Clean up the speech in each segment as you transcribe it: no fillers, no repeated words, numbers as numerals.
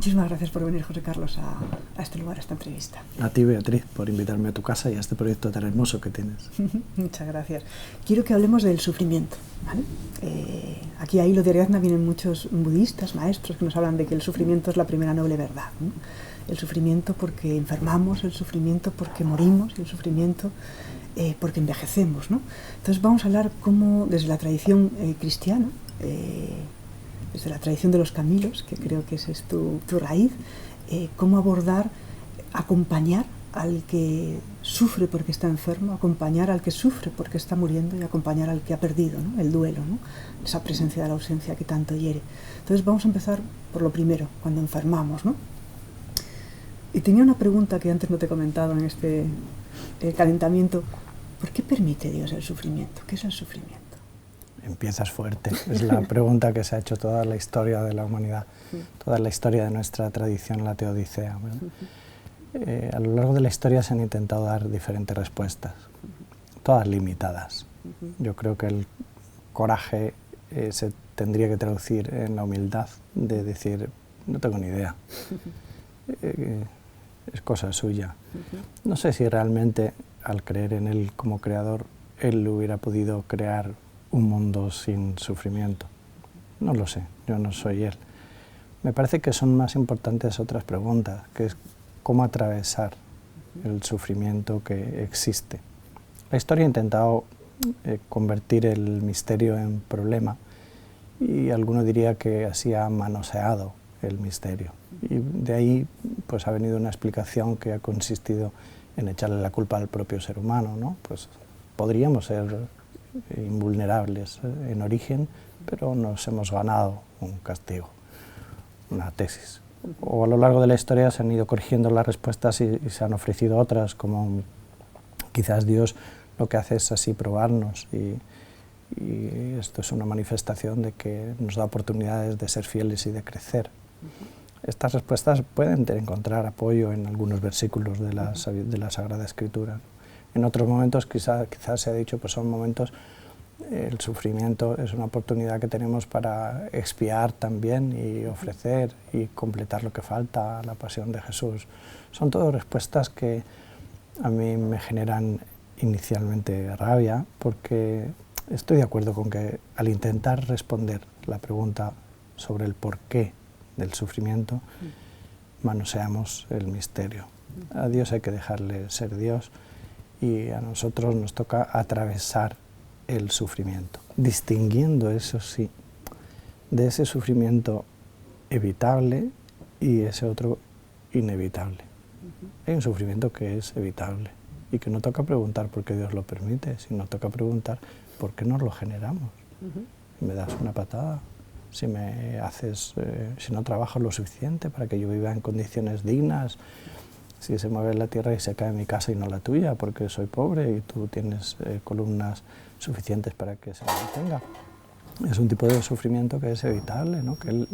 Muchísimas gracias por venir, José Carlos, a este lugar, a esta entrevista. A ti, Beatriz, por invitarme a tu casa y a este proyecto tan hermoso que tienes. Muchas gracias. Quiero que hablemos del sufrimiento, ¿vale? Aquí a hilo de Ariadna vienen muchos budistas, maestros, que nos hablan de que el sufrimiento es la primera noble verdad, ¿no? El sufrimiento porque enfermamos, el sufrimiento porque morimos, y el sufrimiento porque envejecemos, ¿no? Entonces vamos a hablar cómo, desde la tradición cristiana, desde la tradición de los Camilos, que creo que esa es tu raíz, cómo abordar, acompañar al que sufre porque está enfermo, acompañar al que sufre porque está muriendo y acompañar al que ha perdido, ¿no? El duelo, ¿no? Esa presencia de la ausencia que tanto hiere. Entonces vamos a empezar por lo primero, cuando enfermamos, ¿no? Y tenía una pregunta que antes no te he comentado en este calentamiento. ¿Por qué permite Dios el sufrimiento? ¿Qué es el sufrimiento? Empiezas fuerte. Es la pregunta que se ha hecho toda la historia de la humanidad, toda la historia de nuestra tradición, la teodicea. A lo largo de la historia se han intentado dar diferentes respuestas, todas limitadas. Yo creo que el coraje se tendría que traducir en la humildad de decir, no tengo ni idea, es cosa suya. No sé si realmente, al creer en Él como creador, Él hubiera podido crear un mundo sin sufrimiento. No lo sé, yo no soy Él. Me parece que son más importantes otras preguntas, que es cómo atravesar el sufrimiento que existe. La historia ha intentado convertir el misterio en problema y alguno diría que así ha manoseado el misterio. Y de ahí pues, ha venido una explicación que ha consistido en echarle la culpa al propio ser humano, ¿no? Pues podríamos ser invulnerables en origen, pero nos hemos ganado un castigo, una tesis. O a lo largo de la historia se han ido corrigiendo las respuestas y se han ofrecido otras, como quizás Dios lo que hace es así probarnos y esto es una manifestación de que nos da oportunidades de ser fieles y de crecer. Estas respuestas pueden encontrar apoyo en algunos versículos de la Sagrada Escritura. En otros momentos quizás se ha dicho, pues son momentos, el sufrimiento es una oportunidad que tenemos para expiar también y ofrecer y completar lo que falta a la pasión de Jesús. Son todas respuestas que a mí me generan inicialmente rabia, porque estoy de acuerdo con que al intentar responder la pregunta sobre el porqué del sufrimiento, manoseamos el misterio. A Dios hay que dejarle ser Dios y a nosotros nos toca atravesar el sufrimiento, distinguiendo, eso sí, de ese sufrimiento evitable y ese otro inevitable. Hay un sufrimiento que es evitable y que no toca preguntar por qué Dios lo permite, sino toca preguntar por qué nos lo generamos. Si me das una patada, si no trabajas lo suficiente para que yo viva en condiciones dignas, si se mueve la tierra y se cae mi casa y no la tuya porque soy pobre y tú tienes columnas suficientes para que se mantenga. Es un tipo de sufrimiento que es evitable, ¿no? Que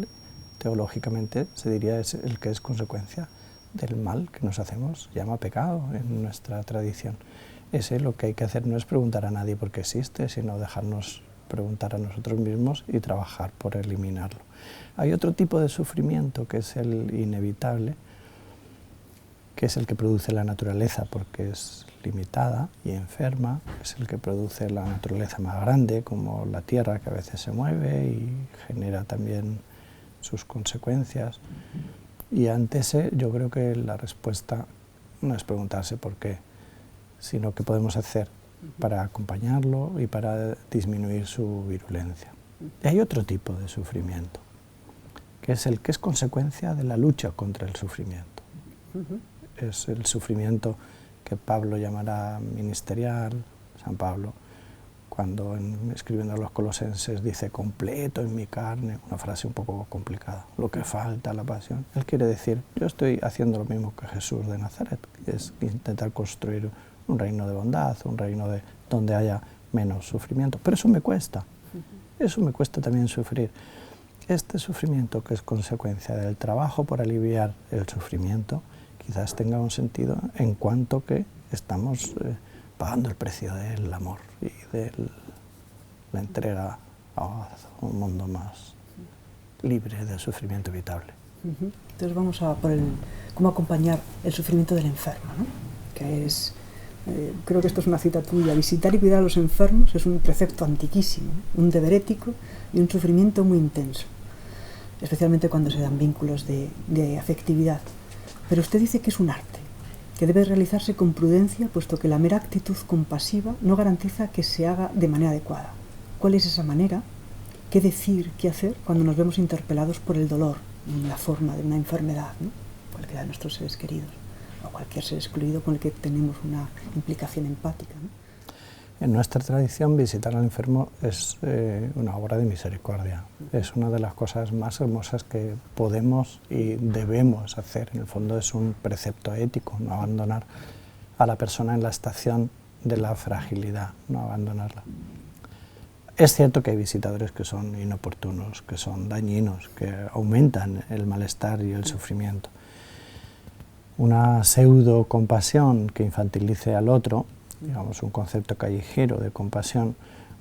teológicamente se diría es el que es consecuencia del mal que nos hacemos, llama pecado en nuestra tradición. Ese lo que hay que hacer no es preguntar a nadie por qué existe, sino dejarnos preguntar a nosotros mismos y trabajar por eliminarlo. Hay otro tipo de sufrimiento que es el inevitable, que es el que produce la naturaleza porque es limitada y enferma, es el que produce la naturaleza más grande, como la tierra que a veces se mueve y genera también sus consecuencias. Y ante ese yo creo que la respuesta no es preguntarse por qué, sino qué podemos hacer para acompañarlo y para disminuir su virulencia. Y hay otro tipo de sufrimiento, que es el que es consecuencia de la lucha contra el sufrimiento. Es el sufrimiento que Pablo llamará ministerial, San Pablo, cuando escribiendo a los Colosenses dice completo en mi carne, una frase un poco complicada, lo que falta, la pasión. Él quiere decir, yo estoy haciendo lo mismo que Jesús de Nazaret, que es intentar construir un reino de bondad, un reino donde haya menos sufrimiento, pero eso me cuesta también sufrir. Este sufrimiento que es consecuencia del trabajo por aliviar el sufrimiento, quizás tenga un sentido en cuanto que estamos pagando el precio del amor y de la entrega a un mundo más libre del sufrimiento evitable. Entonces vamos a por cómo acompañar el sufrimiento del enfermo, ¿no? Que es, creo que esto es una cita tuya: visitar y cuidar a los enfermos es un precepto antiquísimo, un deber ético y un sufrimiento muy intenso, especialmente cuando se dan vínculos de afectividad. Pero usted dice que es un arte, que debe realizarse con prudencia, puesto que la mera actitud compasiva no garantiza que se haga de manera adecuada. ¿Cuál es esa manera? ¿Qué decir, qué hacer cuando nos vemos interpelados por el dolor en la forma de una enfermedad, ¿no? Cualquiera de nuestros seres queridos, o cualquier ser excluido con el que tenemos una implicación empática, ¿no? En nuestra tradición, visitar al enfermo es una obra de misericordia. Es una de las cosas más hermosas que podemos y debemos hacer. En el fondo es un precepto ético, no abandonar a la persona en la estación de la fragilidad, no abandonarla. Es cierto que hay visitadores que son inoportunos, que son dañinos, que aumentan el malestar y el sufrimiento. Una pseudo compasión que infantilice al otro, digamos un concepto callejero de compasión,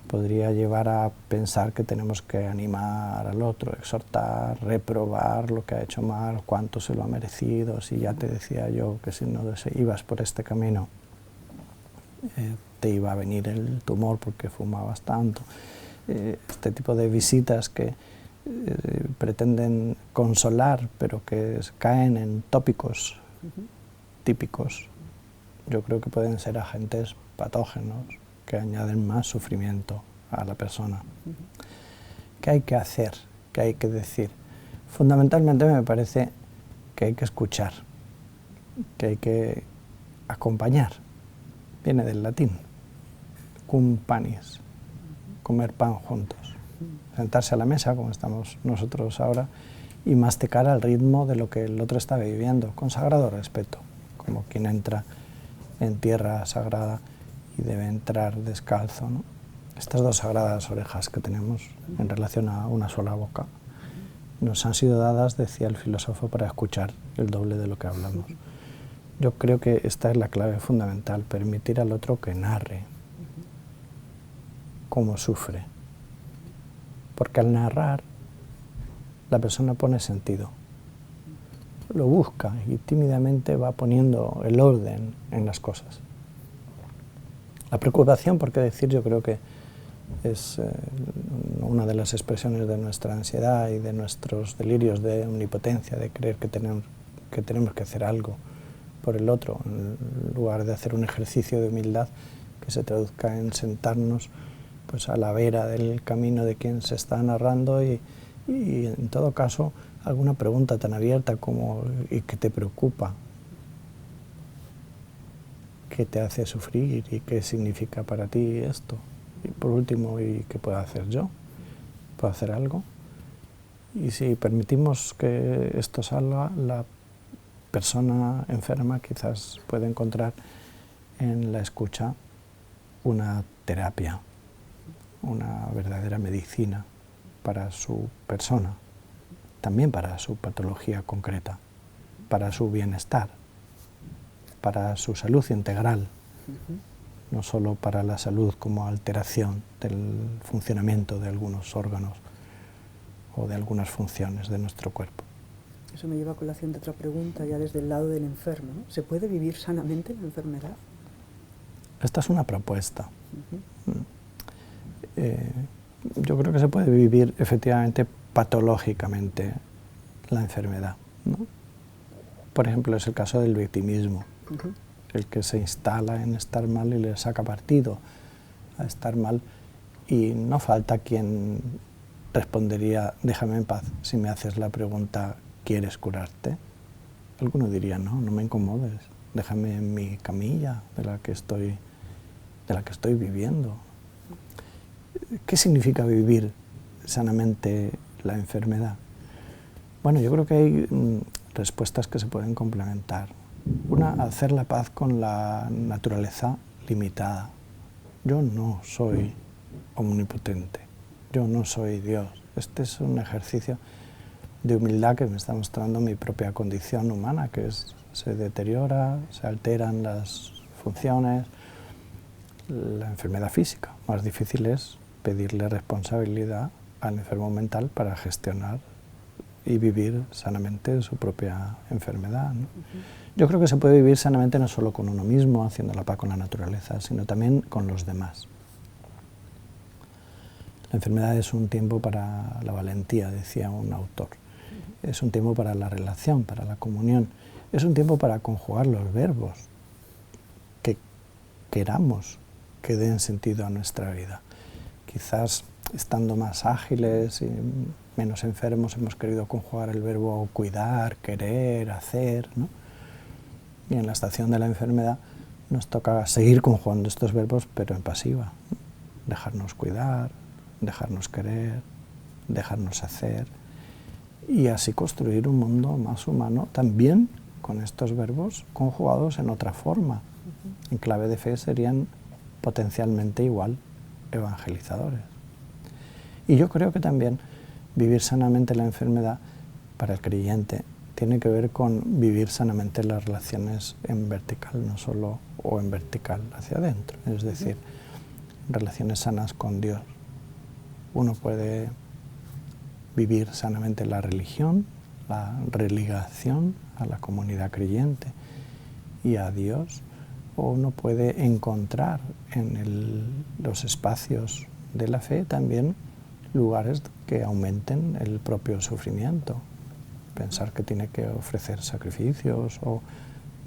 podría llevar a pensar que tenemos que animar al otro, exhortar, reprobar lo que ha hecho mal, cuánto se lo ha merecido, si ya te decía yo que si no ibas por este camino te iba a venir el tumor porque fumabas tanto. Este tipo de visitas que pretenden consolar, pero que caen en tópicos típicos, yo creo que pueden ser agentes patógenos que añaden más sufrimiento a la persona. ¿Qué hay que hacer? ¿Qué hay que decir? Fundamentalmente me parece que hay que escuchar, que hay que acompañar. Viene del latín, cum panis, comer pan juntos, sentarse a la mesa, como estamos nosotros ahora, y masticar al ritmo de lo que el otro está viviendo, con sagrado respeto, como quien entra en tierra sagrada y debe entrar descalzo, ¿no? Estas dos sagradas orejas que tenemos en relación a una sola boca nos han sido dadas, decía el filósofo, para escuchar el doble de lo que hablamos. Yo creo que esta es la clave fundamental, permitir al otro que narre cómo sufre, porque al narrar la persona pone sentido, lo busca y tímidamente va poniendo el orden en las cosas. La preocupación, por qué decir, yo creo que es una de las expresiones de nuestra ansiedad y de nuestros delirios de omnipotencia, de creer que tenemos que hacer algo por el otro, en lugar de hacer un ejercicio de humildad que se traduzca en sentarnos pues, a la vera del camino de quien se está narrando y en todo caso alguna pregunta tan abierta como ¿y qué te preocupa? ¿Qué te hace sufrir? ¿Y qué significa para ti esto? Y por último, ¿y qué puedo hacer yo? ¿Puedo hacer algo? Y si permitimos que esto salga, la persona enferma quizás puede encontrar en la escucha una terapia, una verdadera medicina para su persona, también para su patología concreta, para su bienestar, para su salud integral, no solo para la salud como alteración del funcionamiento de algunos órganos o de algunas funciones de nuestro cuerpo. Eso me lleva a colación de otra pregunta, ya desde el lado del enfermo, ¿no? ¿Se puede vivir sanamente la enfermedad? Esta es una propuesta. Yo creo que se puede vivir efectivamente patológicamente la enfermedad, ¿no? Por ejemplo, es el caso del victimismo, el que se instala en estar mal y le saca partido a estar mal, y no falta quien respondería: déjame en paz si me haces la pregunta ¿quieres curarte? Alguno diría: no me incomodes, déjame en mi camilla de la que estoy viviendo. ¿Qué significa vivir sanamente la enfermedad? Bueno, yo creo que hay respuestas que se pueden complementar. Una, hacer la paz con la naturaleza limitada. Yo no soy omnipotente, yo no soy Dios. Este es un ejercicio de humildad que me está mostrando mi propia condición humana, que se deteriora, se alteran las funciones, la enfermedad física. Más difícil es pedirle responsabilidad al enfermo mental para gestionar y vivir sanamente su propia enfermedad, ¿no? Yo creo que se puede vivir sanamente no solo con uno mismo, haciendo la paz con la naturaleza, sino también con los demás. La enfermedad es un tiempo para la valentía, decía un autor. Es un tiempo para la relación, para la comunión. Es un tiempo para conjugar los verbos que queramos que den sentido a nuestra vida. Quizás estando más ágiles y menos enfermos hemos querido conjugar el verbo cuidar, querer, hacer, ¿no? Y en la estación de la enfermedad nos toca seguir conjugando estos verbos, pero en pasiva. Dejarnos cuidar, dejarnos querer, dejarnos hacer, y así construir un mundo más humano, también con estos verbos conjugados en otra forma. En clave de fe serían potencialmente igual evangelizadores. Y yo creo que también vivir sanamente la enfermedad para el creyente tiene que ver con vivir sanamente las relaciones en vertical, no solo o en vertical hacia adentro, es decir, relaciones sanas con Dios. Uno puede vivir sanamente la religión, la religación a la comunidad creyente y a Dios, o uno puede encontrar en los espacios de la fe también lugares que aumenten el propio sufrimiento. Pensar que tiene que ofrecer sacrificios o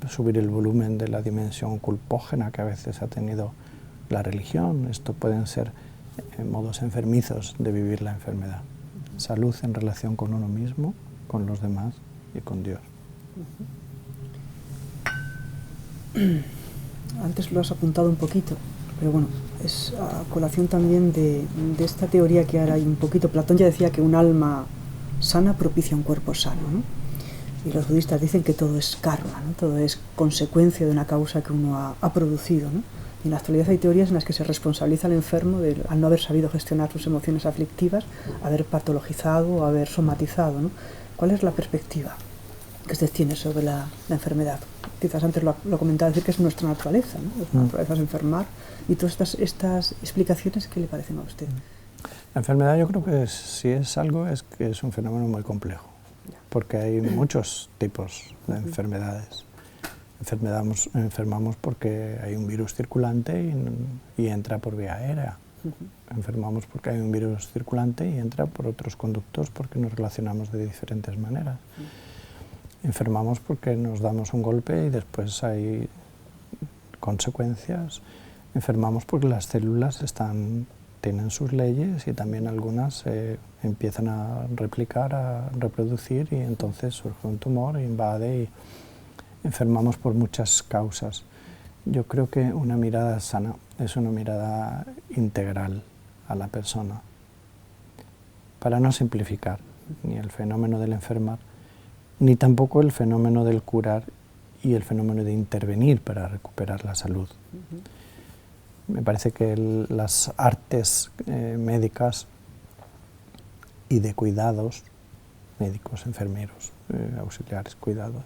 subir el volumen de la dimensión culpógena que a veces ha tenido la religión. Esto pueden ser modos enfermizos de vivir la enfermedad. Salud en relación con uno mismo, con los demás y con Dios. Antes lo has apuntado un poquito, pero bueno, es a colación también de esta teoría que ahora hay un poquito. Platón ya decía que un alma sana propicia un cuerpo sano, ¿no? Y los budistas dicen que todo es karma, ¿no? Todo es consecuencia de una causa que uno ha producido, ¿no? Y en la actualidad hay teorías en las que se responsabiliza al enfermo al no haber sabido gestionar sus emociones aflictivas, haber patologizado o haber somatizado, ¿no? ¿Cuál es la perspectiva que usted tiene sobre la enfermedad? Quizás antes lo comentaba, decir que es nuestra naturaleza, ¿no? Nuestra naturaleza es enfermar. Y todas estas explicaciones, ¿qué le parecen a usted? La enfermedad, yo creo que si es algo, es que es un fenómeno muy complejo, porque hay muchos tipos de enfermedades. Enfermamos porque hay un virus circulante y entra por vía aérea. Enfermamos porque hay un virus circulante y entra por otros conductos porque nos relacionamos de diferentes maneras. Enfermamos porque nos damos un golpe y después hay consecuencias. Enfermamos porque las células tienen sus leyes y también algunas empiezan a replicar, a reproducir, y entonces surge un tumor, invade y enfermamos por muchas causas. Yo creo que una mirada sana es una mirada integral a la persona, para no simplificar ni el fenómeno del enfermar, ni tampoco el fenómeno del curar y el fenómeno de intervenir para recuperar la salud. Me parece que las artes médicas y de cuidados, médicos, enfermeros, auxiliares,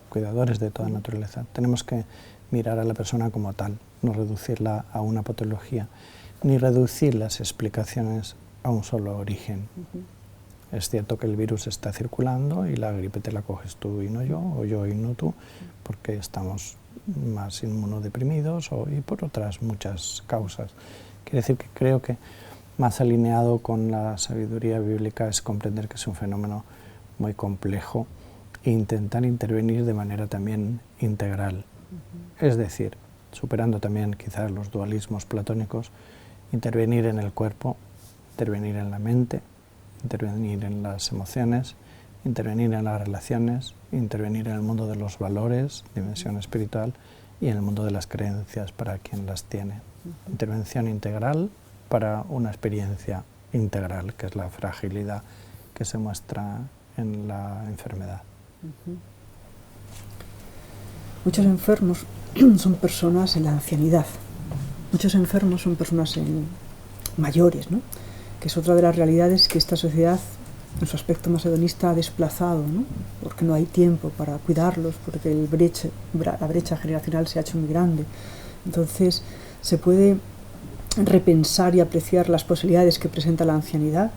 cuidadores de toda naturaleza, tenemos que mirar a la persona como tal, no reducirla a una patología, ni reducir las explicaciones a un solo origen. Es cierto que el virus está circulando y la gripe te la coges tú y no yo, o yo y no tú, porque estamos más inmunodeprimidos y por otras muchas causas. Quiere decir que creo que más alineado con la sabiduría bíblica es comprender que es un fenómeno muy complejo e intentar intervenir de manera también integral. Es decir, superando también quizás los dualismos platónicos, intervenir en el cuerpo, intervenir en la mente, intervenir en las emociones, intervenir en las relaciones, intervenir en el mundo de los valores, dimensión espiritual, y en el mundo de las creencias para quien las tiene. Intervención integral para una experiencia integral, que es la fragilidad que se muestra en la enfermedad. Muchos enfermos son personas en la ancianidad. Muchos enfermos son personas mayores, ¿no? Que es otra de las realidades que esta sociedad, en su aspecto más hedonista, ha desplazado, ¿no? Porque no hay tiempo para cuidarlos, porque la brecha generacional se ha hecho muy grande. Entonces, se puede repensar y apreciar las posibilidades que presenta la ancianidad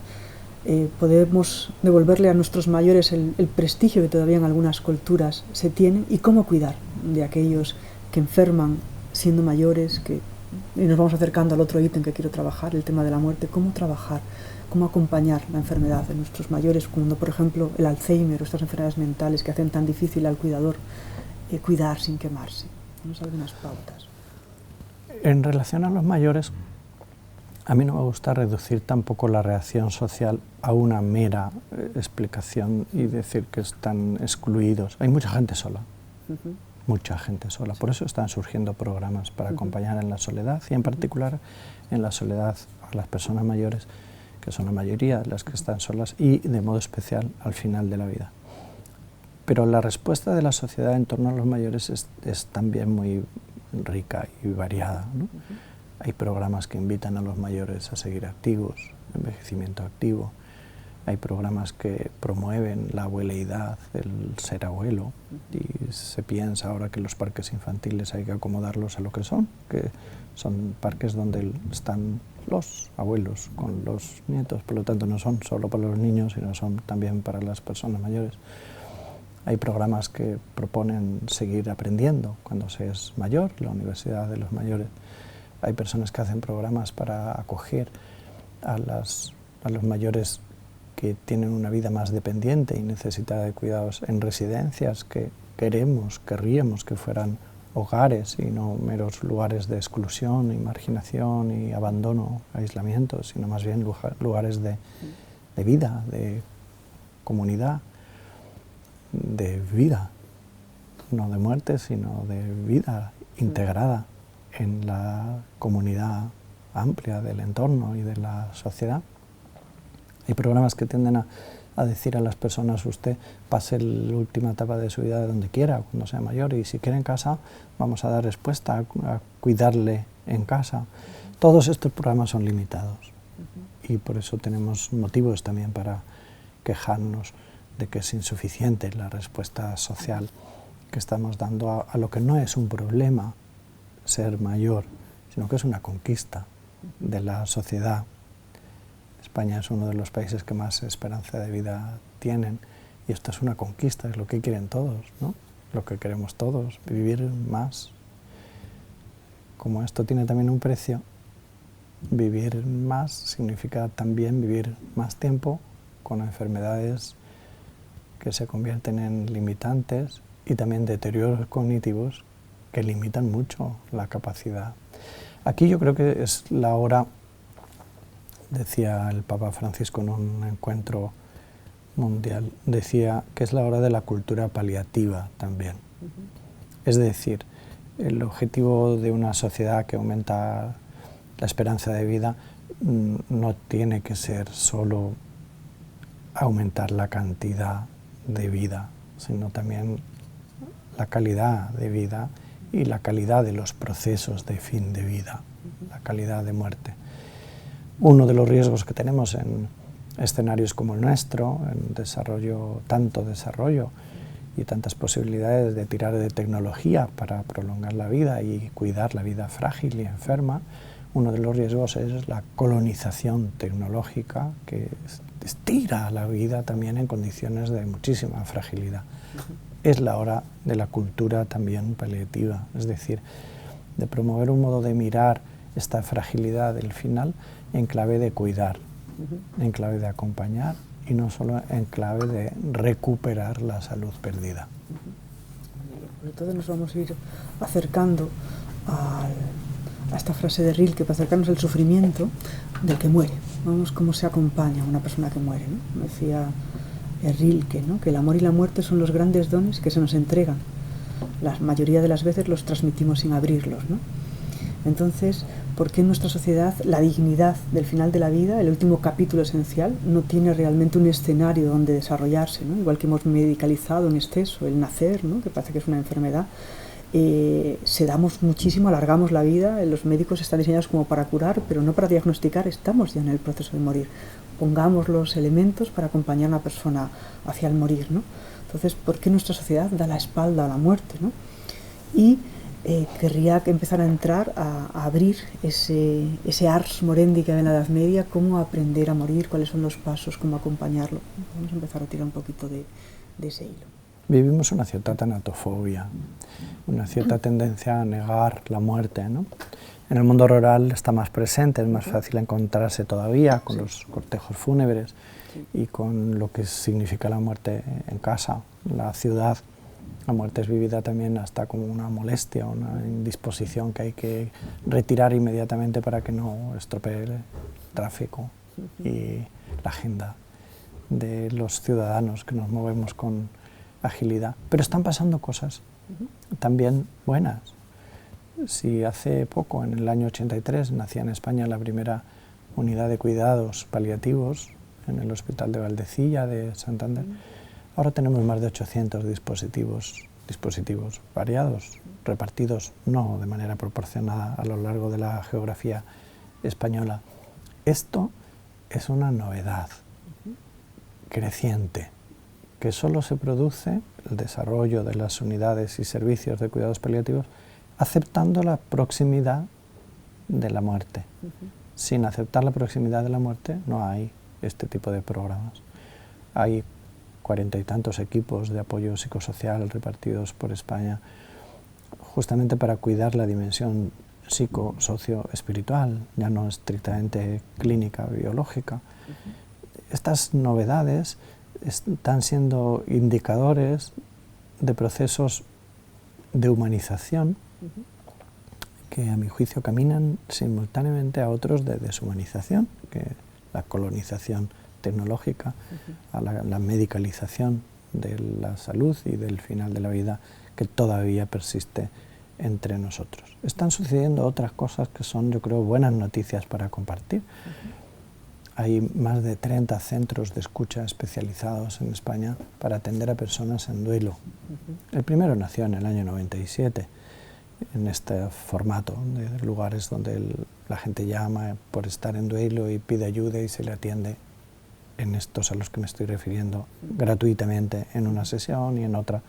podemos devolverle a nuestros mayores el prestigio que todavía en algunas culturas se tiene, y cómo cuidar de aquellos que enferman siendo mayores, y nos vamos acercando al otro ítem que quiero trabajar, el tema de la muerte, cómo trabajar, cómo acompañar la enfermedad de nuestros mayores, cuando por ejemplo el Alzheimer o estas enfermedades mentales que hacen tan difícil al cuidador cuidar sin quemarse. ¿Nos algunas pautas? En relación a los mayores, a mí no me gusta reducir tampoco la reacción social a una mera explicación y decir que están excluidos. Hay mucha gente sola, mucha gente sola. Por eso están surgiendo programas para acompañar en la soledad, y en particular en la soledad a las personas mayores, que son la mayoría de las que están solas, y de modo especial al final de la vida. Pero la respuesta de la sociedad en torno a los mayores es también muy rica y variada, ¿no? Hay programas que invitan a los mayores a seguir activos, envejecimiento activo. Hay programas que promueven la abueleidad, el ser abuelo, y se piensa ahora que los parques infantiles hay que acomodarlos a lo que son parques donde están los abuelos con los nietos, por lo tanto no son solo para los niños, sino son también para las personas mayores. Hay programas que proponen seguir aprendiendo cuando se es mayor, la Universidad de los Mayores. Hay personas que hacen programas para acoger a los mayores que tienen una vida más dependiente y necesitada de cuidados en residencias que querríamos que fueran hogares y no meros lugares de exclusión y marginación y abandono, aislamiento, sino más bien lugares de vida, de comunidad, de vida, no de muerte, sino de vida integrada en la comunidad amplia del entorno y de la sociedad. Hay programas que tienden a decir a las personas: usted pase la última etapa de su vida donde quiera, cuando sea mayor, y si quiere en casa, vamos a dar respuesta a cuidarle en casa. Todos estos programas son limitados y por eso tenemos motivos también para quejarnos de que es insuficiente la respuesta social que estamos dando a lo que no es un problema ser mayor, sino que es una conquista de la sociedad. España es uno de los países que más esperanza de vida tienen, y esto es una conquista, es lo que quieren todos, ¿no? Lo que queremos todos, vivir más. Como esto tiene también un precio, vivir más significa también vivir más tiempo con enfermedades que se convierten en limitantes y también deterioros cognitivos que limitan mucho la capacidad. Aquí yo creo que es la hora, decía el Papa Francisco en un encuentro mundial, decía que es la hora de la cultura paliativa también. Es decir, el objetivo de una sociedad que aumenta la esperanza de vida no tiene que ser solo aumentar la cantidad de vida, sino también la calidad de vida y la calidad de los procesos de fin de vida, la calidad de muerte. Uno de los riesgos que tenemos en escenarios como el nuestro, en tanto desarrollo y tantas posibilidades de tirar de tecnología para prolongar la vida y cuidar la vida frágil y enferma, uno de los riesgos es la colonización tecnológica que estira la vida también en condiciones de muchísima fragilidad. Es la hora de la cultura también paliativa, es decir, de promover un modo de mirar esta fragilidad del final en clave de cuidar, en clave de acompañar y no solo en clave de recuperar la salud perdida. Entonces nos vamos a ir acercando a esta frase de Rilke, para acercarnos al sufrimiento del que muere. Vamos, cómo se acompaña a una persona que muere, ¿no? Decía Rilke, ¿no?, que el amor y la muerte son los grandes dones que se nos entregan. La mayoría de las veces los transmitimos sin abrirlos, ¿no? Entonces, ¿por qué en nuestra sociedad la dignidad del final de la vida, el último capítulo esencial, no tiene realmente un escenario donde desarrollarse, ¿no? Igual que hemos medicalizado en exceso el nacer, ¿no?, que parece que es una enfermedad, sedamos muchísimo, alargamos la vida, los médicos están diseñados como para curar, pero no para diagnosticar, estamos ya en el proceso de morir. Pongamos los elementos para acompañar a una persona hacia el morir, ¿no? Entonces, ¿por qué nuestra sociedad da la espalda a la muerte, ¿no? Y querría empezar a entrar, a abrir ese ars morendi que hay en la Edad Media, cómo aprender a morir, cuáles son los pasos, cómo acompañarlo. Vamos a empezar a tirar un poquito de ese hilo. Vivimos una cierta tanatofobia, una cierta tendencia a negar la muerte, ¿no? En el mundo rural está más presente, es más fácil encontrarse todavía con los cortejos fúnebres y con lo que significa la muerte en casa, la ciudad. La muerte es vivida también hasta como una molestia, una indisposición que hay que retirar inmediatamente para que no estropee el tráfico y la agenda de los ciudadanos que nos movemos con agilidad. Pero están pasando cosas también buenas. Si hace poco, en el año 83, nacía en España la primera unidad de cuidados paliativos en el Hospital de Valdecilla de Santander, ahora tenemos más de 800 dispositivos variados, repartidos no de manera proporcionada a lo largo de la geografía española. Esto es una novedad creciente, que solo se produce el desarrollo de las unidades y servicios de cuidados paliativos aceptando la proximidad de la muerte. Sin aceptar la proximidad de la muerte no hay este tipo de programas. Hay 40 y tantos equipos de apoyo psicosocial repartidos por España justamente para cuidar la dimensión psico-socio-espiritual, ya no estrictamente clínica, biológica. Estas novedades están siendo indicadores de procesos de humanización que a mi juicio caminan simultáneamente a otros de deshumanización, que la colonización tecnológica, a la medicalización de la salud y del final de la vida que todavía persiste entre nosotros. Están sucediendo otras cosas que son, yo creo, buenas noticias para compartir. Hay más de 30 centros de escucha especializados en España para atender a personas en duelo. El primero nació en el año 97, en este formato de lugares donde la gente llama por estar en duelo y pide ayuda y se le atiende en estos a los que me estoy refiriendo gratuitamente en una sesión y en otra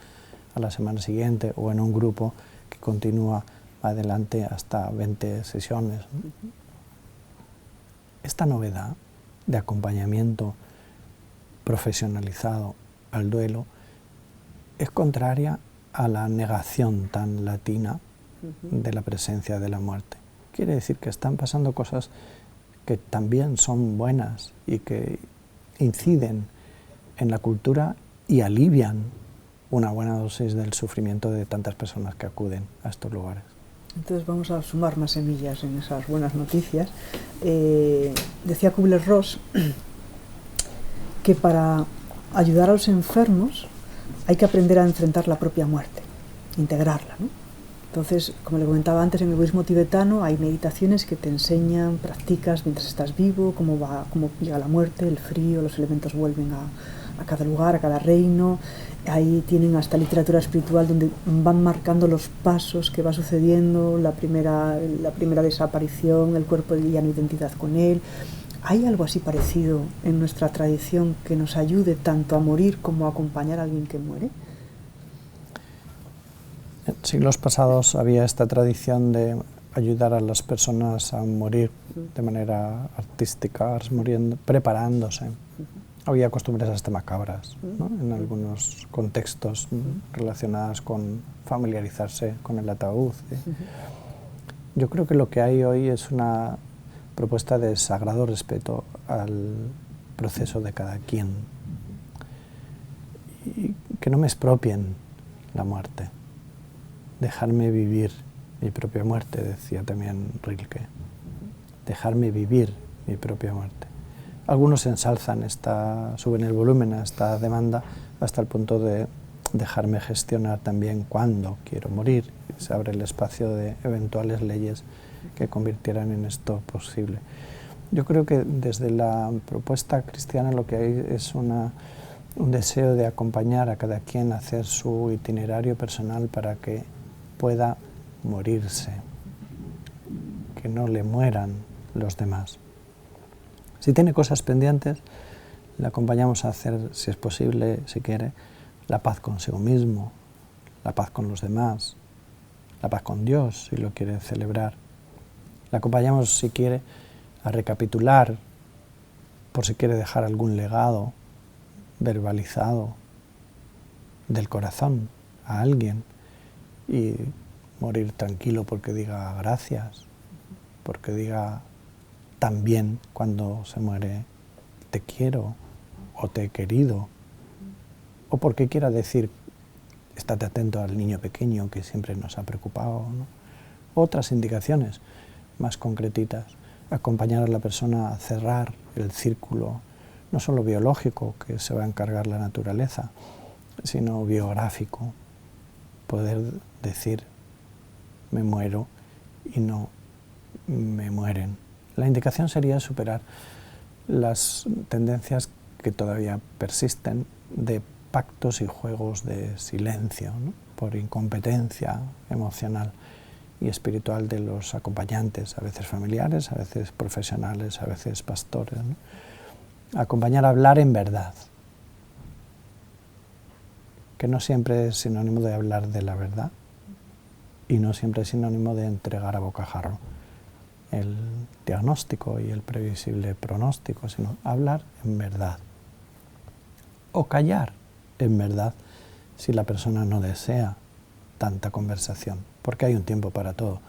a la semana siguiente o en un grupo que continúa adelante hasta 20 sesiones. Esta novedad de acompañamiento profesionalizado al duelo es contraria a la negación tan latina de la presencia de la muerte. Quiere decir que están pasando cosas que también son buenas y que inciden en la cultura y alivian una buena dosis del sufrimiento de tantas personas que acuden a estos lugares. Entonces vamos a sumar más semillas en esas buenas noticias. Decía Kubler-Ross que para ayudar a los enfermos hay que aprender a enfrentar la propia muerte, integrarla, ¿no? Entonces, como le comentaba antes, en el budismo tibetano hay meditaciones que te enseñan, practicas mientras estás vivo, cómo llega la muerte, el frío, los elementos vuelven a cada lugar, a cada reino. Ahí tienen hasta literatura espiritual donde van marcando los pasos que va sucediendo, la primera desaparición, el cuerpo ya no identidad con él. ¿Hay algo así parecido en nuestra tradición que nos ayude tanto a morir como a acompañar a alguien que muere? En siglos pasados había esta tradición de ayudar a las personas a morir de manera artística, muriendo, preparándose. Había costumbres hasta macabras, ¿no? En algunos contextos relacionadas con familiarizarse con el ataúd. Yo creo que lo que hay hoy es una propuesta de sagrado respeto al proceso de cada quien y que no me expropien la muerte. Dejarme vivir mi propia muerte, decía también Rilke. Dejarme vivir mi propia muerte. Algunos ensalzan suben el volumen a esta demanda hasta el punto de dejarme gestionar también cuándo quiero morir. Se abre el espacio de eventuales leyes que convirtieran en esto posible. Yo creo que desde la propuesta cristiana lo que hay es un deseo de acompañar a cada quien a hacer su itinerario personal para que pueda morirse, que no le mueran los demás. Si tiene cosas pendientes, le acompañamos a hacer, si es posible, si quiere, la paz consigo mismo, la paz con los demás, la paz con Dios, si lo quiere celebrar. La acompañamos, si quiere, a recapitular, por si quiere dejar algún legado verbalizado del corazón a alguien y morir tranquilo porque diga gracias, porque diga también cuando se muere te quiero o te he querido, o porque quiera decir estate atento al niño pequeño que siempre nos ha preocupado, ¿no? Otras indicaciones más concretitas, acompañar a la persona a cerrar el círculo, no solo biológico, que se va a encargar la naturaleza, sino biográfico, poder decir me muero y no me mueren. La indicación sería superar las tendencias que todavía persisten de pactos y juegos de silencio, ¿no? Por incompetencia emocional y espiritual de los acompañantes, a veces familiares, a veces profesionales, a veces pastores, ¿no? Acompañar a hablar en verdad, que no siempre es sinónimo de hablar de la verdad y no siempre es sinónimo de entregar a bocajarro el diagnóstico y el previsible pronóstico, sino hablar en verdad o callar en verdad si la persona no desea tanta conversación, porque hay un tiempo para todo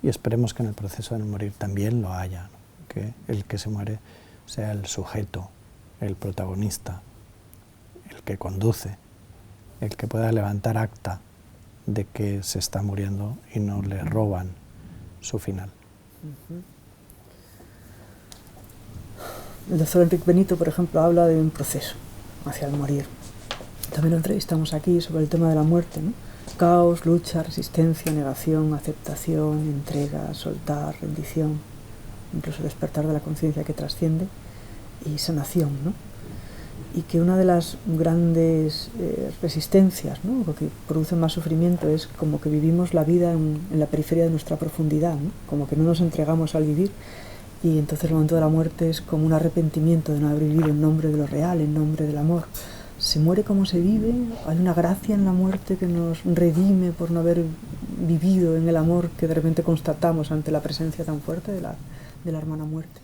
y esperemos que en el proceso del morir también lo haya, ¿no? Que el que se muere sea el sujeto, el protagonista, el que conduce, el que pueda levantar acta de que se está muriendo y no le roban su final. El doctor Enrique Benito, por ejemplo, habla de un proceso hacia el morir. También lo entrevistamos aquí sobre el tema de la muerte, ¿no? Caos, lucha, resistencia, negación, aceptación, entrega, soltar, rendición, incluso despertar de la conciencia que trasciende y sanación, ¿no? Y que una de las grandes resistencias, ¿no? Lo que produce más sufrimiento es como que vivimos la vida en la periferia de nuestra profundidad, ¿no? Como que no nos entregamos al vivir y entonces el momento de la muerte es como un arrepentimiento de no haber vivido en nombre de lo real, en nombre del amor. Se muere como se vive, hay una gracia en la muerte que nos redime por no haber vivido en el amor que de repente constatamos ante la presencia tan fuerte de la hermana muerte.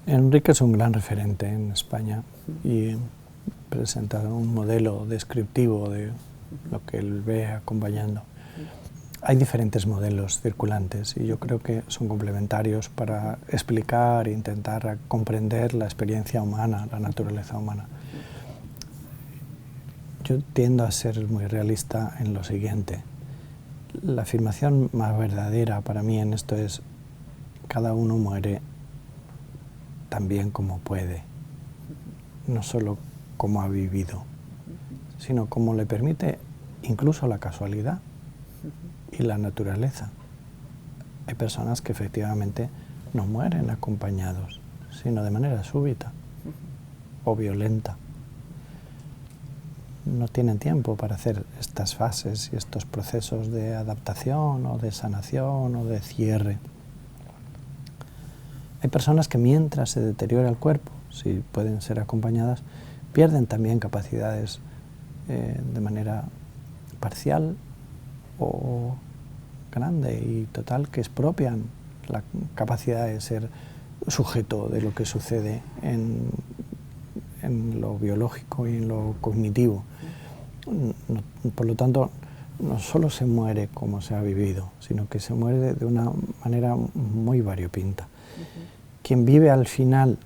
Enrique es un gran referente en España y presenta un modelo descriptivo de lo que él ve acompañando. Hay diferentes modelos circulantes y yo creo que son complementarios para explicar e intentar comprender la experiencia humana, la naturaleza humana. Yo tiendo a ser muy realista en lo siguiente. La afirmación más verdadera para mí en esto es: cada uno muere tan bien como puede, no solo como ha vivido, sino como le permite incluso la casualidad y la naturaleza. Hay personas que efectivamente no mueren acompañados, sino de manera súbita o violenta. No tienen tiempo para hacer estas fases y estos procesos de adaptación o de sanación o de cierre. Hay personas que mientras se deteriora el cuerpo, si pueden ser acompañadas, pierden también capacidades de manera parcial o grande y total, que expropian la capacidad de ser sujeto de lo que sucede en lo biológico y en lo cognitivo. Por lo tanto, no solo se muere como se ha vivido, sino que se muere de una manera muy variopinta. Quien vive al final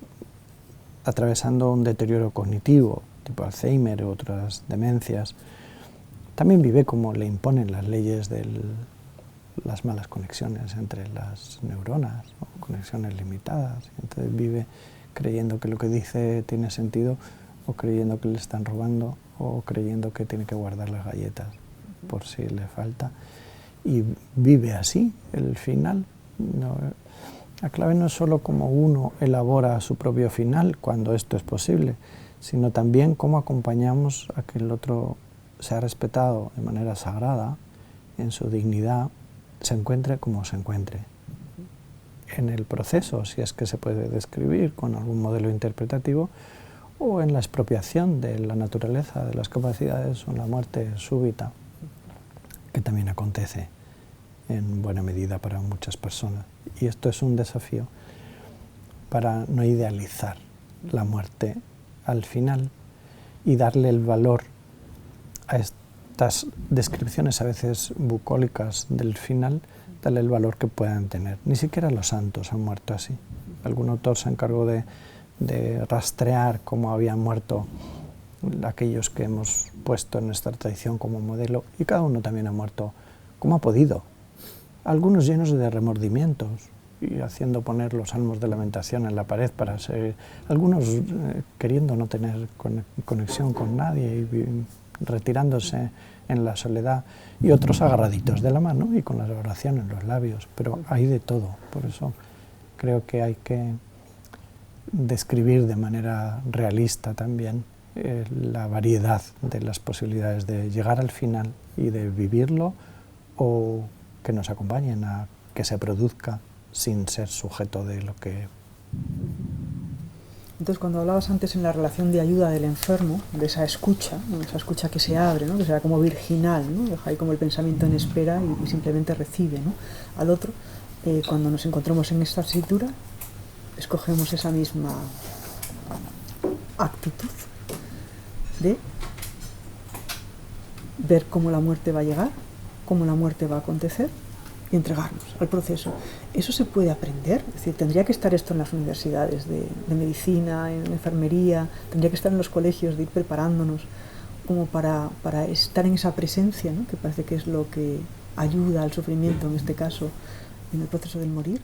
atravesando un deterioro cognitivo, tipo Alzheimer u otras demencias, también vive como le imponen las leyes de las malas conexiones entre las neuronas, ¿no? Conexiones limitadas. Entonces vive creyendo que lo que dice tiene sentido, o creyendo que le están robando, o creyendo que tiene que guardar las galletas por si le falta. Y vive así el final. No, la clave no es solo cómo uno elabora su propio final cuando esto es posible, sino también cómo acompañamos a que el otro sea respetado de manera sagrada, en su dignidad, se encuentre como se encuentre. En el proceso, si es que se puede describir con algún modelo interpretativo, o en la expropiación de la naturaleza, de las capacidades, o en la muerte súbita, que también acontece en buena medida para muchas personas. Y esto es un desafío para no idealizar la muerte al final y darle el valor a estas descripciones a veces bucólicas del final, darle el valor que puedan tener. Ni siquiera los santos han muerto así. Algún autor se encargó de rastrear cómo habían muerto aquellos que hemos puesto en nuestra tradición como modelo, y cada uno también ha muerto como ha podido. Algunos llenos de remordimientos y haciendo poner los salmos de lamentación en la pared para ser, algunos queriendo no tener conexión con nadie y retirándose en la soledad, y otros agarraditos de la mano y con la oración en los labios, pero hay de todo. Por eso creo que hay que describir de manera realista también la variedad de las posibilidades de llegar al final y de vivirlo, o que nos acompañen a que se produzca sin ser sujeto de lo que... Entonces, cuando hablabas antes en la relación de ayuda del enfermo, de esa escucha, ¿no? Esa escucha que se abre, ¿no? Que será como virginal, ¿no? Deja ahí como el pensamiento en espera y simplemente recibe, ¿no? Al otro, cuando nos encontramos en esta tesitura, escogemos esa misma actitud de ver cómo la muerte va a llegar, cómo la muerte va a acontecer y entregarnos al proceso. ¿Eso se puede aprender? Es decir, ¿tendría que estar esto en las universidades de medicina, en enfermería? ¿Tendría que estar en los colegios de ir preparándonos como para estar en esa presencia, ¿no? Que parece que es lo que ayuda al sufrimiento, en este caso, en el proceso del morir?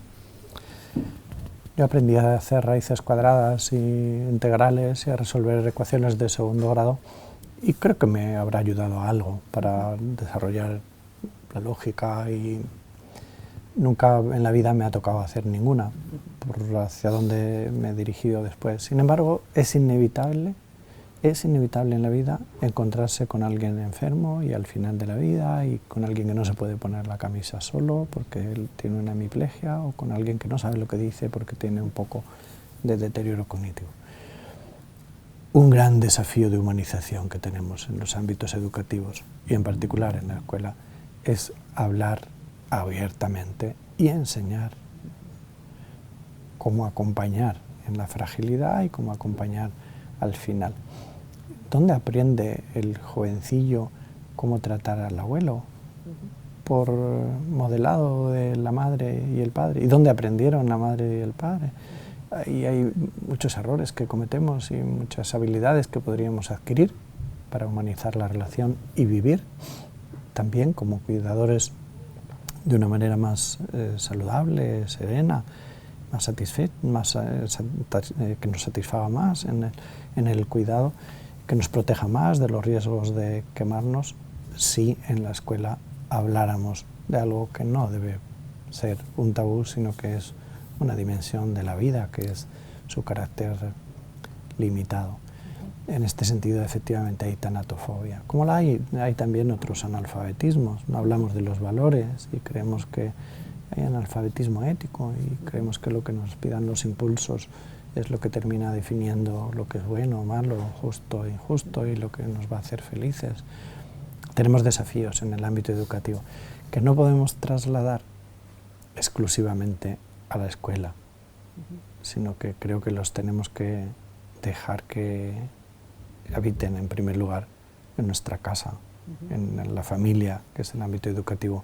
Yo aprendí a hacer raíces cuadradas y integrales y a resolver ecuaciones de segundo grado, y creo que me habrá ayudado a algo para desarrollar la lógica, y nunca en la vida me ha tocado hacer ninguna, por hacia dónde me he dirigido después. Sin embargo, es inevitable en la vida encontrarse con alguien enfermo y al final de la vida, y con alguien que no se puede poner la camisa solo porque él tiene una hemiplegia, o con alguien que no sabe lo que dice porque tiene un poco de deterioro cognitivo. Un gran desafío de humanización que tenemos en los ámbitos educativos, y en particular en la escuela, es hablar abiertamente y enseñar cómo acompañar en la fragilidad y cómo acompañar al final. ¿Dónde aprende el jovencillo cómo tratar al abuelo? Por modelado de la madre y el padre. ¿Y dónde aprendieron la madre y el padre? Y hay muchos errores que cometemos y muchas habilidades que podríamos adquirir para humanizar la relación y vivir también como cuidadores de una manera más saludable, serena, más satisfecha, que nos satisfaga más en el cuidado, que nos proteja más de los riesgos de quemarnos, si en la escuela habláramos de algo que no debe ser un tabú, sino que es una dimensión de la vida, que es su carácter limitado. En este sentido, efectivamente, hay tanatofobia. Como la hay también otros analfabetismos. No hablamos de los valores y creemos que hay analfabetismo ético, y creemos que lo que nos pidan los impulsos es lo que termina definiendo lo que es bueno o malo, justo e injusto, y lo que nos va a hacer felices. Tenemos desafíos en el ámbito educativo que no podemos trasladar exclusivamente a la escuela, sino que creo que los tenemos que dejar que habiten en primer lugar en nuestra casa, en la familia, que es el ámbito educativo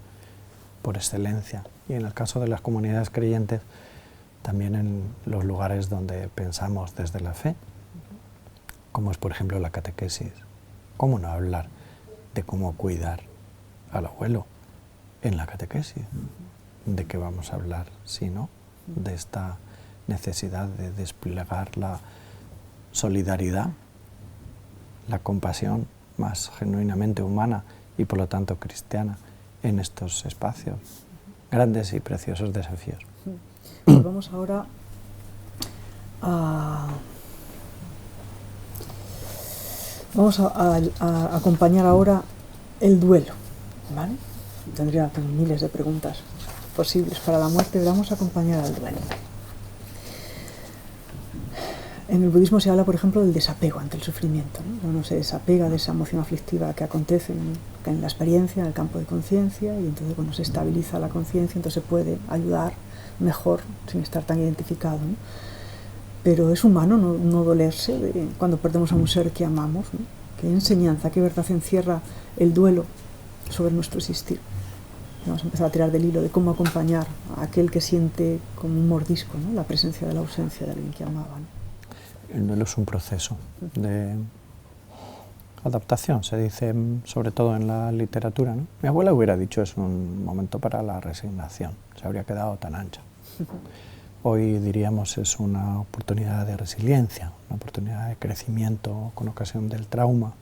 por excelencia, y en el caso de las comunidades creyentes, también en los lugares donde pensamos desde la fe, como es por ejemplo la catequesis. ¿Cómo no hablar de cómo cuidar al abuelo en la catequesis? ¿De qué vamos a hablar si no? De esta necesidad de desplegar la solidaridad, la compasión más genuinamente humana y por lo tanto cristiana en estos espacios. Grandes y preciosos desafíos. Pues vamos ahora a acompañar ahora el duelo, ¿vale? Tendría miles de preguntas posibles para la muerte, pero vamos a acompañar al duelo. En el budismo se habla, por ejemplo, del desapego ante el sufrimiento, ¿no? Uno se desapega de esa emoción aflictiva que acontece en la experiencia, en el campo de conciencia, y entonces cuando se estabiliza la conciencia, entonces se puede ayudar mejor sin estar tan identificado, ¿no? Pero es humano no dolerse cuando perdemos a un ser que amamos, ¿no? ¿Qué enseñanza, qué verdad encierra el duelo sobre nuestro existir? Vamos a empezar a tirar del hilo de cómo acompañar a aquel que siente como un mordisco, ¿no? La presencia de la ausencia de alguien que amaba, ¿no? El duelo es un proceso de adaptación, se dice sobre todo en la literatura, ¿no? Mi abuela hubiera dicho es un momento para la resignación, se habría quedado tan ancha. Hoy diríamos es una oportunidad de resiliencia, una oportunidad de crecimiento con ocasión del trauma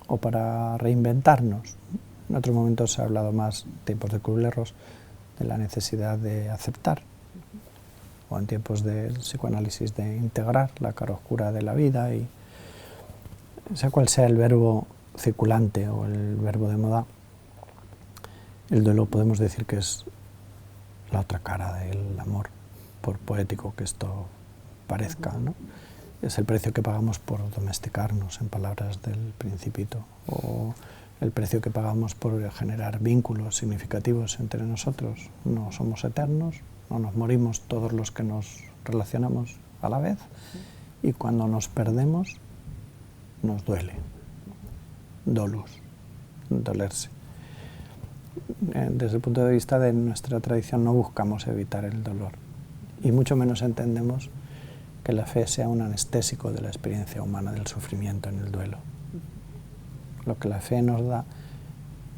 o para reinventarnos. En otros momentos se ha hablado más, tiempos de Kubler-Ross, de la necesidad de aceptar, o en tiempos del psicoanálisis de integrar la cara oscura de la vida, y sea cual sea el verbo circulante o el verbo de moda, el duelo podemos decir que es la otra cara del amor, por poético que esto parezca, ¿no? Es el precio que pagamos por domesticarnos, en palabras del Principito, o el precio que pagamos por generar vínculos significativos entre nosotros. No somos eternos, no nos morimos todos los que nos relacionamos a la vez, y cuando nos perdemos nos duele, dolus, dolerse. Desde el punto de vista de nuestra tradición no buscamos evitar el dolor, y mucho menos entendemos que la fe sea un anestésico de la experiencia humana del sufrimiento en el duelo. Lo que la fe nos da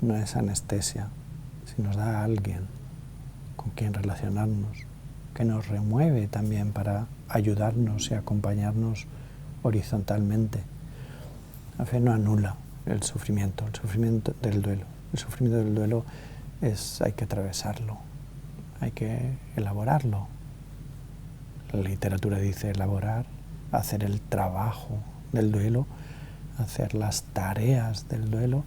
no es anestesia, sino nos da a alguien con quien relacionarnos, que nos remueve también para ayudarnos y acompañarnos horizontalmente. La fe no anula el sufrimiento del duelo. El sufrimiento del duelo hay que atravesarlo, hay que elaborarlo. La literatura dice elaborar, hacer el trabajo del duelo, hacer las tareas del duelo,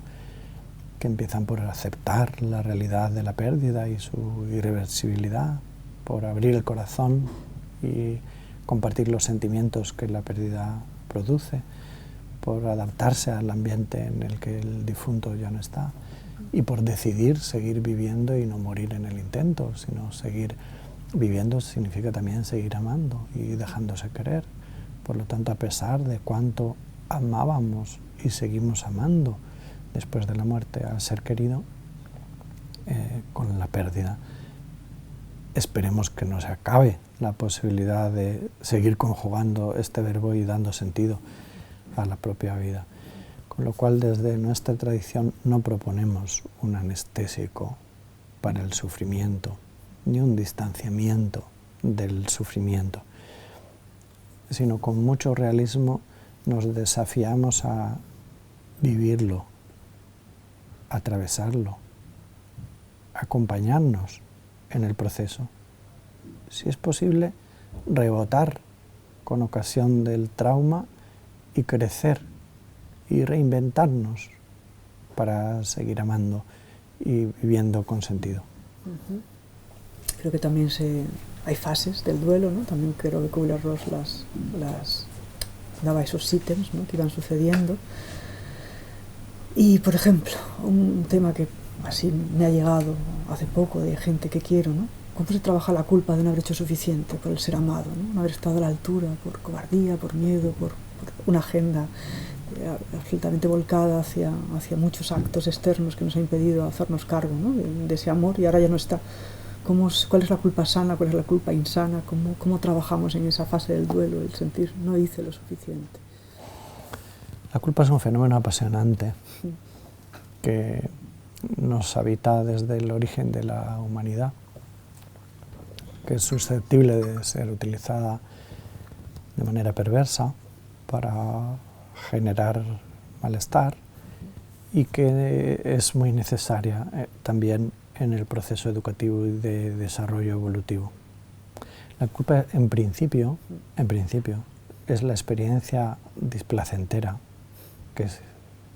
que empiezan por aceptar la realidad de la pérdida y su irreversibilidad, por abrir el corazón y compartir los sentimientos que la pérdida produce, por adaptarse al ambiente en el que el difunto ya no está, y por decidir seguir viviendo y no morir en el intento, sino seguir viviendo significa también seguir amando y dejándose querer. Por lo tanto, a pesar de cuánto amábamos y seguimos amando después de la muerte al ser querido, con la pérdida, esperemos que no se acabe la posibilidad de seguir conjugando este verbo y dando sentido a la propia vida. Con lo cual, desde nuestra tradición no proponemos un anestésico para el sufrimiento, ni un distanciamiento del sufrimiento, sino con mucho realismo nos desafiamos a vivirlo, a atravesarlo, a acompañarnos en el proceso. Si es posible, rebotar con ocasión del trauma y crecer y reinventarnos para seguir amando y viviendo con sentido. Creo que también hay fases del duelo, ¿no? También creo que Kubler-Ross las daba esos ítems, ¿no? Que iban sucediendo. Y, por ejemplo, un tema que así me ha llegado hace poco de gente que quiero, ¿no? ¿Cómo se trabaja la culpa de no haber hecho suficiente por el ser amado, ¿no? No haber estado a la altura por cobardía, por miedo, por una agenda absolutamente volcada hacia muchos actos externos que nos ha impedido hacernos cargo, ¿no? de ese amor, y ahora ya no está. ¿Cuál es la culpa sana, cuál es la culpa insana? ¿Cómo trabajamos en esa fase del duelo, el sentir no hice lo suficiente? La culpa es un fenómeno apasionante que nos habita desde el origen de la humanidad, que es susceptible de ser utilizada de manera perversa para generar malestar, y que es muy necesaria también en el proceso educativo y de desarrollo evolutivo. La culpa, en principio, es la experiencia displacentera que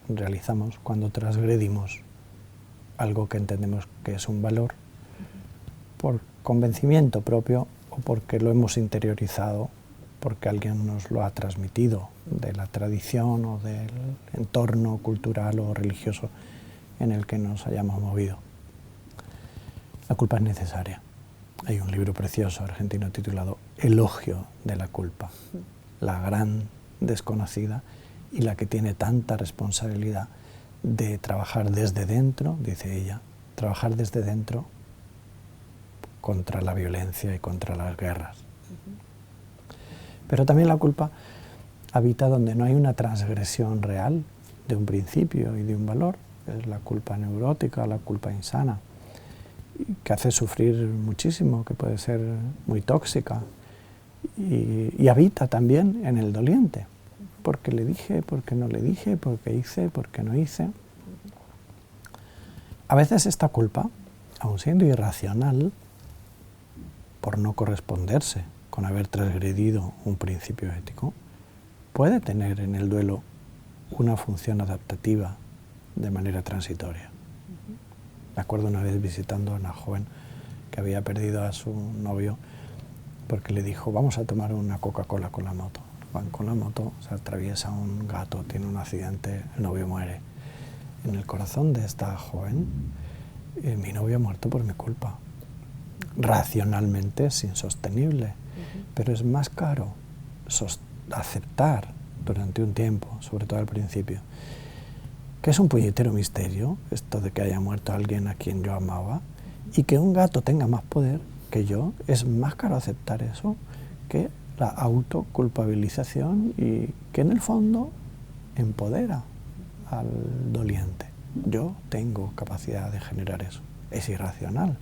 realizamos cuando transgredimos algo que entendemos que es un valor, por convencimiento propio o porque lo hemos interiorizado, porque alguien nos lo ha transmitido de la tradición o del entorno cultural o religioso en el que nos hayamos movido. La culpa es necesaria. Hay un libro precioso argentino titulado Elogio de la culpa, la gran desconocida y la que tiene tanta responsabilidad de trabajar desde dentro, dice ella, trabajar desde dentro contra la violencia y contra las guerras. Pero también la culpa habita donde no hay una transgresión real de un principio y de un valor. Es la culpa neurótica, la culpa insana, que hace sufrir muchísimo, que puede ser muy tóxica, y habita también en el doliente, porque le dije, porque no le dije, porque hice, porque no hice. A veces esta culpa, aun siendo irracional, por no corresponderse con haber transgredido un principio ético, puede tener en el duelo una función adaptativa de manera transitoria. Me acuerdo una vez visitando a una joven que había perdido a su novio porque le dijo, vamos a tomar una Coca-Cola con la moto. Van con la moto, se atraviesa un gato, tiene un accidente, el novio muere. En el corazón de esta joven, mi novio ha muerto por mi culpa. Racionalmente es insostenible, pero es más caro aceptar durante un tiempo, sobre todo al principio, que es un puñetero misterio esto de que haya muerto alguien a quien yo amaba, y que un gato tenga más poder que yo. Es más caro aceptar eso que la autoculpabilización, y que en el fondo empodera al doliente. Yo tengo capacidad de generar eso. Es irracional.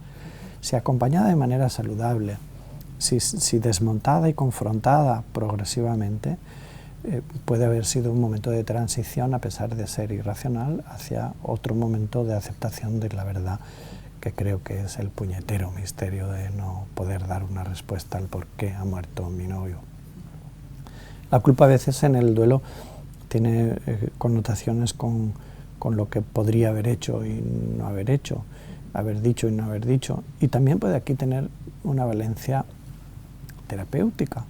Si acompañada de manera saludable, si desmontada y confrontada progresivamente, puede haber sido un momento de transición, a pesar de ser irracional, hacia otro momento de aceptación de la verdad, que creo que es el puñetero misterio de no poder dar una respuesta al por qué ha muerto mi novio. La culpa a veces en el duelo tiene connotaciones con lo que podría haber hecho y no haber hecho, haber dicho y no haber dicho, y también puede aquí tener una valencia terapéutica.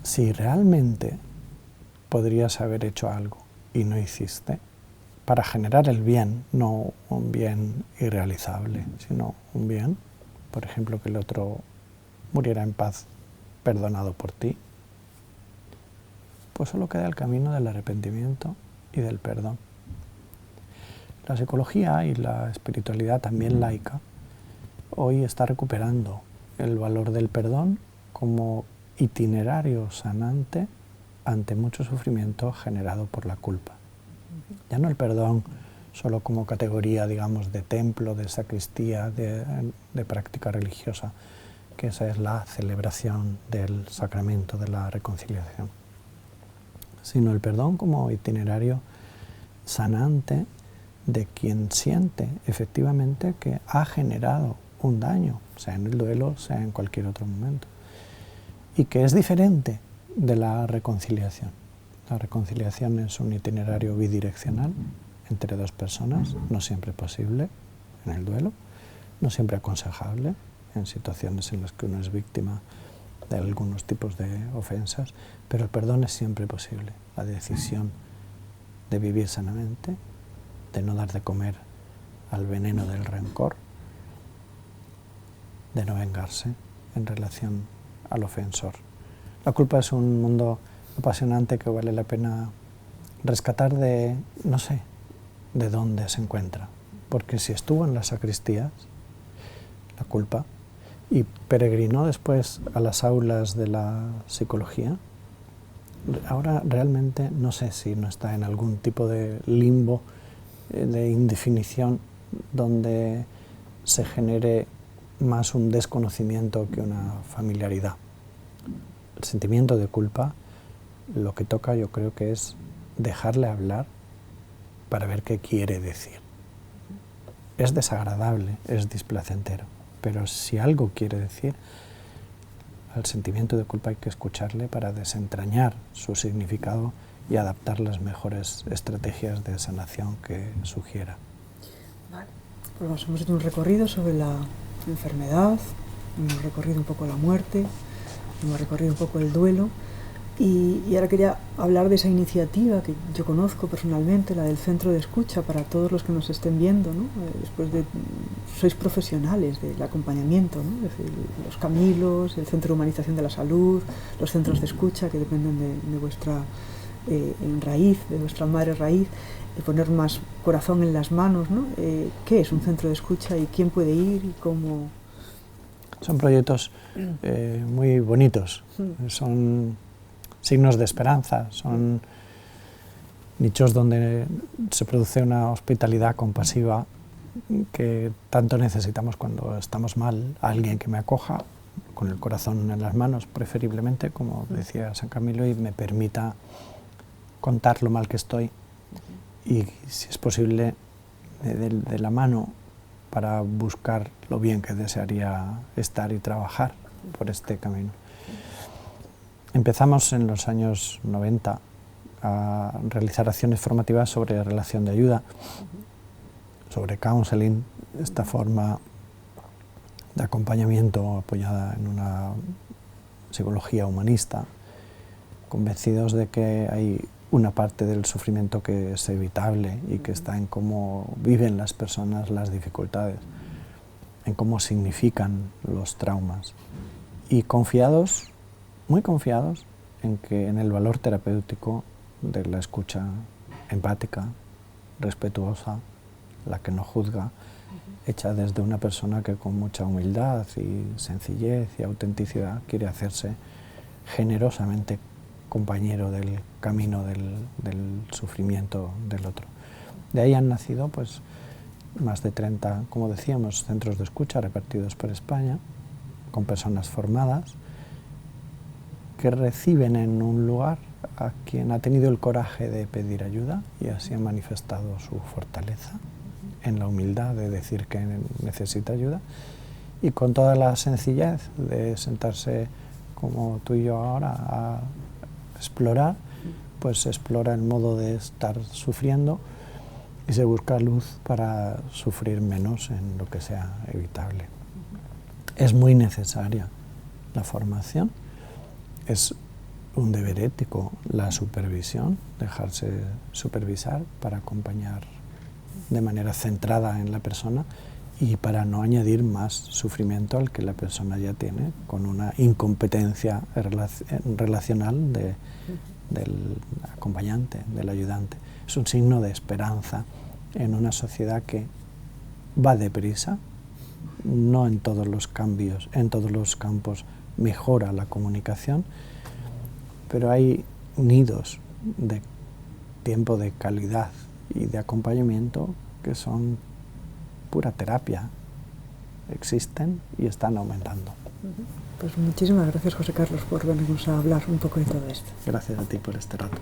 Si realmente podrías haber hecho algo y no hiciste, para generar el bien, no un bien irrealizable, sino un bien, por ejemplo, que el otro muriera en paz, perdonado por ti, pues solo queda el camino del arrepentimiento y del perdón. La psicología y la espiritualidad, también laica, hoy está recuperando el valor del perdón como itinerario sanante ante mucho sufrimiento generado por la culpa. Ya no el perdón solo como categoría, digamos, de templo, de sacristía, de práctica religiosa, que esa es la celebración del sacramento de la reconciliación, sino el perdón como itinerario sanante de quien siente efectivamente que ha generado un daño, sea en el duelo, sea en cualquier otro momento, y que es diferente de la reconciliación. La reconciliación es un itinerario bidireccional entre dos personas, no siempre posible en el duelo, no siempre aconsejable en situaciones en las que uno es víctima de algunos tipos de ofensas, pero el perdón es siempre posible. La decisión de vivir sanamente, de no dar de comer al veneno del rencor, de no vengarse en relación al ofensor. La culpa es un mundo apasionante que vale la pena rescatar de, no sé, de dónde se encuentra. Porque si estuvo en las sacristías, la culpa, y peregrinó después a las aulas de la psicología, ahora realmente no sé si no está en algún tipo de limbo, de indefinición, donde se genere más un desconocimiento que una familiaridad. El sentimiento de culpa, lo que toca, yo creo que es dejarle hablar para ver qué quiere decir. Es desagradable, es displacentero, pero si algo quiere decir, al sentimiento de culpa hay que escucharle para desentrañar su significado y adaptar las mejores estrategias de sanación que sugiera. Vale. Pues hemos hecho un recorrido sobre la enfermedad, hemos recorrido un poco la muerte, hemos recorrido un poco el duelo. Y ahora quería hablar de esa iniciativa que yo conozco personalmente, la del Centro de Escucha, para todos los que nos estén viendo, ¿no? Después de, sois profesionales del acompañamiento, ¿no? Es decir, los Camilos, el Centro de Humanización de la Salud, los centros de escucha que dependen de vuestra raíz, de vuestra madre raíz, de poner más corazón en las manos, ¿no? ¿Qué es un centro de escucha y quién puede ir y cómo? Son proyectos muy bonitos, son signos de esperanza, son nichos donde se produce una hospitalidad compasiva que tanto necesitamos cuando estamos mal, alguien que me acoja con el corazón en las manos, preferiblemente, como decía San Camilo, y me permita contar lo mal que estoy y, si es posible, de la mano para buscar lo bien que desearía estar y trabajar por este camino. Empezamos en los años 90 a realizar acciones formativas sobre relación de ayuda, sobre counseling, esta forma de acompañamiento apoyada en una psicología humanista, convencidos de que hay una parte del sufrimiento que es evitable y que está en cómo viven las personas las dificultades, en cómo significan los traumas, y confiados, muy confiados, en el valor terapéutico de la escucha empática, respetuosa, la que no juzga, hecha desde una persona que con mucha humildad y sencillez y autenticidad quiere hacerse generosamente compañero del camino del sufrimiento del otro. De ahí han nacido pues más de 30, como decíamos, centros de escucha repartidos por España, con personas formadas que reciben en un lugar a quien ha tenido el coraje de pedir ayuda y así ha manifestado su fortaleza en la humildad de decir que necesita ayuda, y con toda la sencillez de sentarse como tú y yo ahora a explorar, pues se explora el modo de estar sufriendo y se busca luz para sufrir menos en lo que sea evitable. Es muy necesaria la formación, es un deber ético la supervisión, dejarse supervisar para acompañar de manera centrada en la persona y para no añadir más sufrimiento al que la persona ya tiene con una incompetencia relacional del acompañante, del ayudante. Es un signo de esperanza en una sociedad que va deprisa, no en todos los cambios, en todos los campos mejora la comunicación, pero hay nidos de tiempo de calidad y de acompañamiento que son pura terapia, existen y están aumentando. Pues muchísimas gracias, José Carlos, por venirnos a hablar un poco de todo esto. Gracias a ti por este rato.